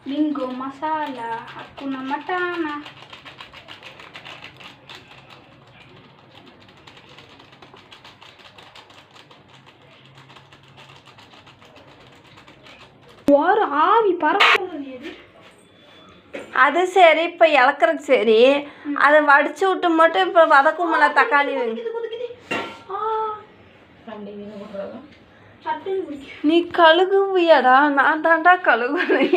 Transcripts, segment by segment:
Bingo masala, hakuna matana. ஒரு ஆவி பறக்கிறது. அது சரி, இப்போ இளக்குறது சரி, அதை வடிச்சு விட்டு மட்டும் இப்போ வதக்குமல தக்காளி. நீ கழுகுவியாடா? நான் தாண்டா கழுகுறேன்.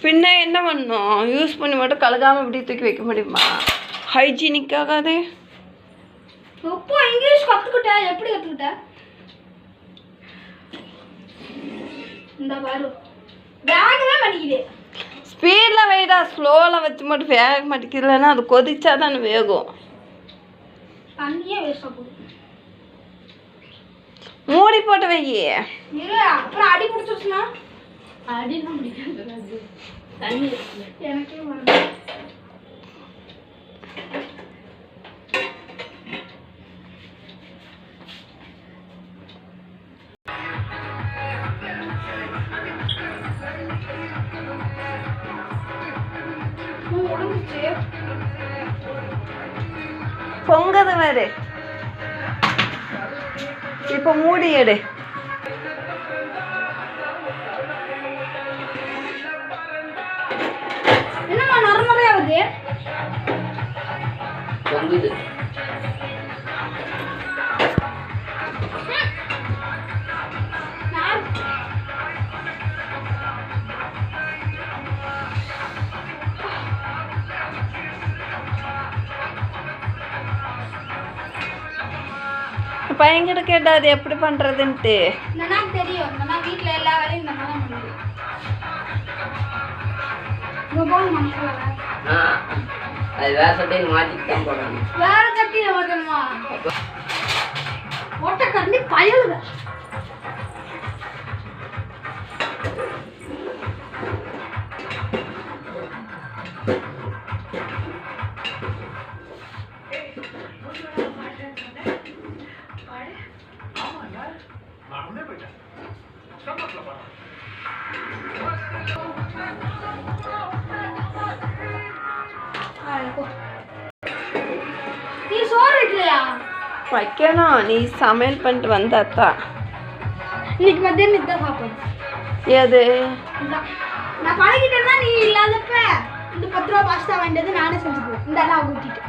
பின்ன என்ன பண்ணும்? யூஸ் பண்ணி மட்டும் கழுகாம இப்படி தூக்கி வைக்க முடியுமா? ஹைஜீனிக்காகாது. எப்போ இங்கிலீஷ் கற்றுக்கிட்ட? எப்படி கற்றுக்கிட்ட? இந்த பாரு வேகவே மாட்டேங்குது. ஸ்பீடில் வைடா, ஸ்லோவில் வச்சு மட்டும் வேக மாட்டேங்குதுலன்னா அது கொதிச்சா தானே வேகும். தண்ணியே வேஸ்ட்டாக போகுது. மூடி போட்டு வை. இரு, அப்புறம் அடி பிடிச்சிருச்சுன்னா அடிலாம் பிடிக்காது. தண்ணி எனக்கே வருது. பொங்கது வேறு. இப்போ மூடி எடு. என்னம்மா நரநறையாவது? பொங்குது. பையன்கிட்ட கேட்டா அது எப்படி பண்றதுன்ட்டு. எனக்கு தெரியும். நான் வீட்டுல எல்லா வேலையும் இந்த மாதிரி பண்ணுவேன். அது வேற சட்டையை மாற்றிட்டு தான் போடணும். வேற கட்டியில மாட்டணுமா? ஒட்ட கண்டி பயலுங்க. நீ சோறு வைக்கலையா? வைக்கணும். நீ சமையல் பண்ணிட்டு வந்தாத்தான். இன்னைக்கு மத்தியானம் இதுதான் சாப்பிடும். எது? நான் பழகிட்டேன்னா நீ இல்லாதப்ப இந்த 10 ரூபா பாஸ்தா வாங்கிட்டு நானே செஞ்சுக்குவேன். இந்த எல்லாம் ஊற்றிட்டு.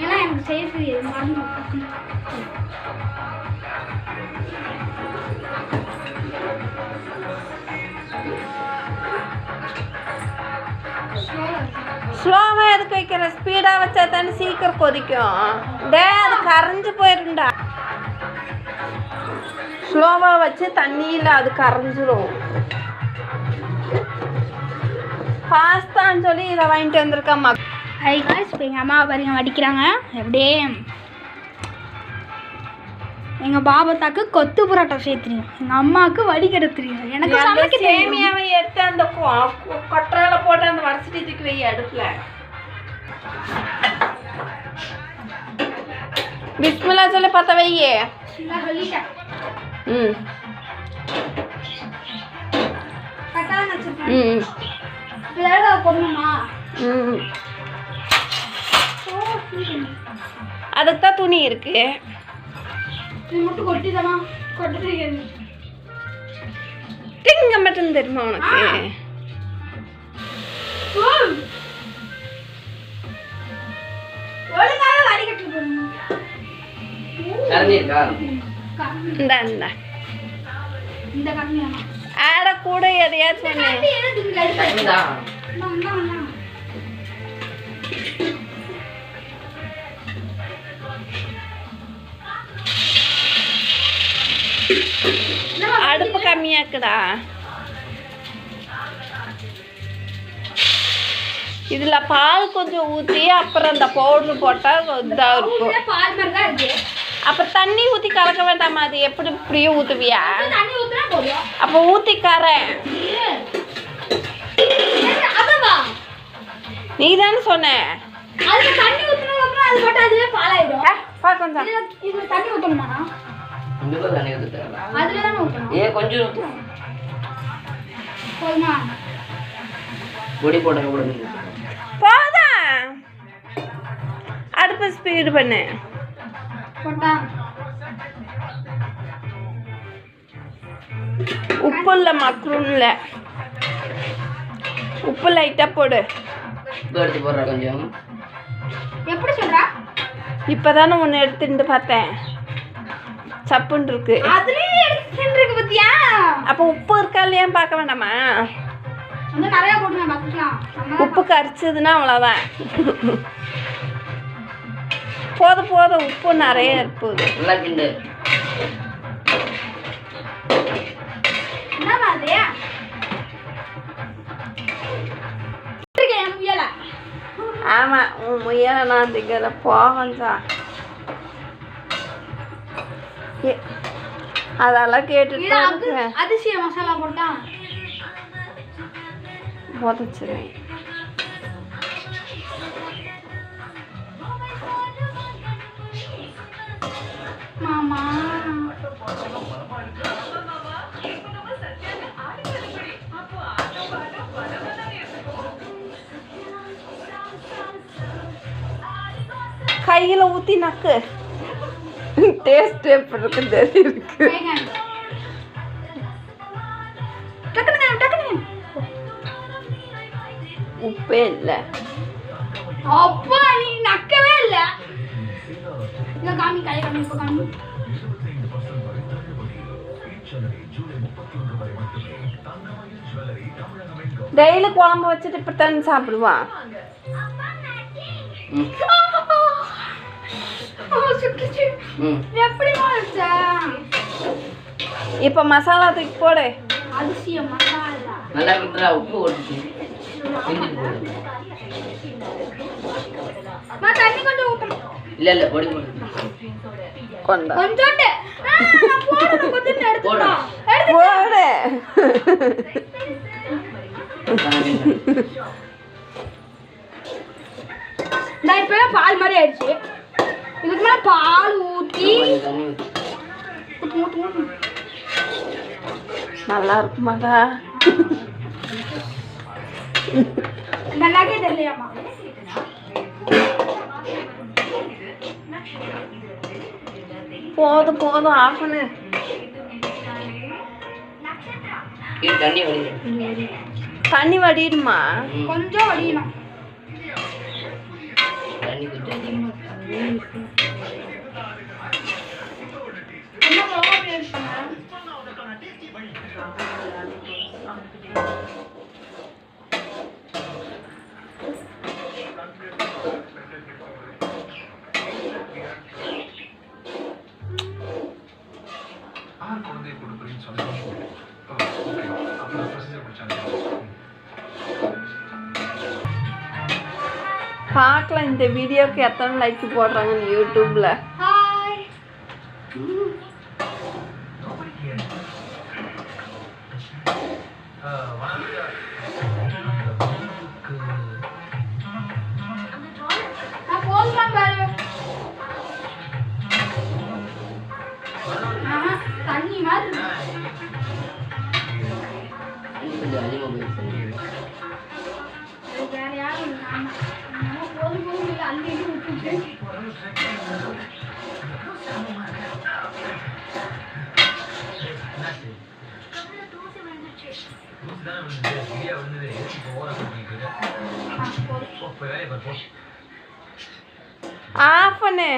ஏன்னா எனக்கு செய்ய தெரியாது, மறந்து. ஸ்லோவா எதுக்கு வைக்கிற? ஸ்பீடா வச்சா தானே சீக்கிரம் கொதிக்கும். டே, அது கரைஞ்சு போயிருண்டா. ஸ்லோவா வச்சு தண்ணியில் அது கரைஞ்சிரும். பாஸ்தான்னு சொல்லி இதை வாங்கிட்டு வந்திருக்கம்மா. ஹை காய்ஸ், இப்போ எங்கள் அம்மா பாருங்க வடிக்கிறாங்க. எப்படியே எங்கள் பாபத்தாக்கு கொத்து புரோட்டா சேர்த்துறீங்க, எங்கள் அம்மாவுக்கு வடிகட தெரியும். எனக்கு சமைக்க சேமியாவை எடுத்து அந்த கொட்டரையில போட்டு அந்த வரிசட்டி தூக்கி வை அடுப்புல. பிஸ்மில்லா சொல்லி பத்த வையே. சொல்லிட்டேன். ம் கட்டாக வச்சுருக்கேன். ம் இப்போ பொண்ணுமா? ம் அதுக்கு தான் துணி இருக்கு. நீ மட்டும் கொட்டிதானா? கொட்டுறீங்க திங்க மட்டும் தெரியுமா உனக்கு? ஒழுங்காக வடிகட்டு போடணும். இந்த இந்த இந்த கண்ணு ஆட கூட எதையாச்சும் சொன்னேன். அடுப்பு கம்மியாக்குடா. இதுல பால் கொஞ்சம் ஊற்றி அப்புறம் அந்த பவுடர் போட்டால் இதாக இருக்கும். பால் மாதிரி தான் இருக்கு. அப்போ தண்ணி ஊற்றி கலக்க வேண்டாமா? அது எப்படி இப்படியே ஊற்றுவியா? தண்ணி ஊற்றினா போதும். அப்போ ஊற்றிக்காரேன். நீ தானே சொன்ன அதுக்கு தண்ணி ஊற்றினா அது மட்டும் அதுவே பாலாயிடும். பா கொஞ்சம் இதுல தண்ணி ஊற்றணுமா? கண்டிப்பா தண்ணி ஊற்றுறேன். அதில் தானே ஊற்றணும். ஏன் கொஞ்சம் ஊற்றுறேன். போதுமா? பொடி போட கூட போதா அடுப்பு ஸ்பீடு பண்ணு. போட்டா உப்பு இல்லை மக்ரூன்ல உப்பு லைட்டாக போடு. எடுத்து போடுறா கொஞ்சம். எப்படி சொல்றா? இப்போ தானே ஒன்று எடுத்துட்டு பார்த்தேன், சப்புன்னு இருக்கு. அதுலயே எடுத்துட்டு இருக்கு பத்தியா? அப்போ உப்பு இருக்கா இல்லையான்னு பார்க்க வேண்டாமா? இன்னும் நிறைய போடுங்க பார்த்துக்கலாம். உப்பு கரிச்சதுன்னா அவ்வளோதான். போதும் போதும், உப்பு நிறைய இருப்போது. நல்லா கிண்டு. என்ன மாதிரி முயல? ஆமாம், உன் முயலை நான் திங்கல போகஞ்சா. அதெல்லாம் கேட்டுட்டு அதிசய மசாலா போட்டா உதச்சிருவேன். மாமா கையில் ஊற்றி நக்கு. டேஸ்ட் எப்படி இருக்கு தெரியிருக்கு. உப்பே இல்லை. அப்பா நீ நக்கவே இல்ல. இங்க காமி கை காமி இப்ப காமி. டெய்லி குழம்பு வச்சுட்டு இப்போ தண்ணி சாப்பிடுவான். எப்படிமா வச்ச? இப்போ மசாலா தூக்கி போடு. அதிசய மசாலா நல்லா விட்டுறா. உப்பு ஓட்டுச்சு கிண்டிட்டு போடு. தண்ணி கொஞ்சம் ஊத்தணும். இல்ல பொடி போடு. கொண்டா கொஞ்சோண்டு நான் போடுறேன். கொஞ்சம் எடுத்துடா. போடு. நான் இப்போ பால் மாதிரி ஆயிடுச்சு. இதுக்கு மேலே பால் ஊற்றி தண்ணி ஊத்து. நல்லா இருக்குமாடா? நல்லாவே தெரியலையாமா? போதும் போதும், ஆஃப் பண்ணு. தண்ணி வடிது. தண்ணி வடிடுமா? கொஞ்சம் வடியணும். தண்ணி கொஞ்சம் என்ன மிளகா பேர் பண்ண? பார்க்கலாம் இந்த வீடியோக்கு எத்தனை லைக் போடுறாங்கன்னு யூடியூப்ல. ஹாய். நான் போதும் பாரு. தண்ணி மாதிரி கொஞ்சம் அதிகமாக போயிடுச்சு. வேற யாரும் போதும் போதும் அள்ளி விட்டுட்டு ஆஃப் பண்ணு.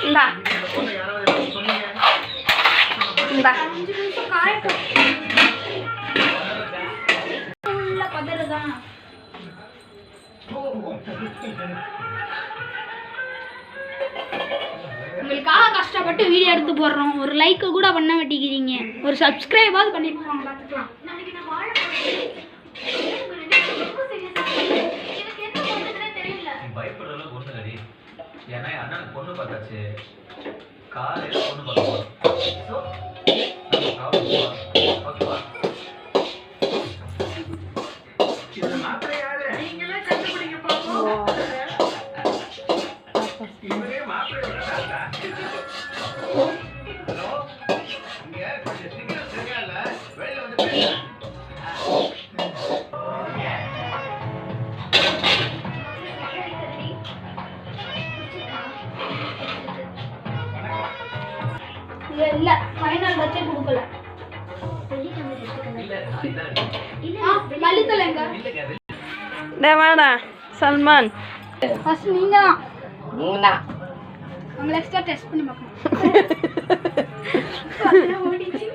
இந்தா இந்தா 5 நிமிஷம் காயட்டும். உள்ள பதறதான். உங்களுக்காக கஷ்டப்பட்டு வீடியோ எடுத்து போடுறோம். ஒரு லைக் கூட பண்ண மாட்டேங்கிறீங்க. ஒரு சப்ஸ்கிரைபாவது பண்ணிருக்கோம். பார்த்துக்கலாம். ஏன்னா அண்ணனுக்கு பொண்ணு பார்த்தாச்சு, காலையில பொண்ணு பார்க்க ஓகேவா? இந்த மாத்திரை யாரு? நீங்களே கண்டுபிடிங்கப்பா. மல்லித்தலைங்க டே வாடா சல்மான். ஃபர்ஸ்ட் நீங்க தான் மூணா உங்களை எக்ஸ்ட்ரா டெஸ்ட் பண்ணி பார்க்கணும் ஓடிச்சு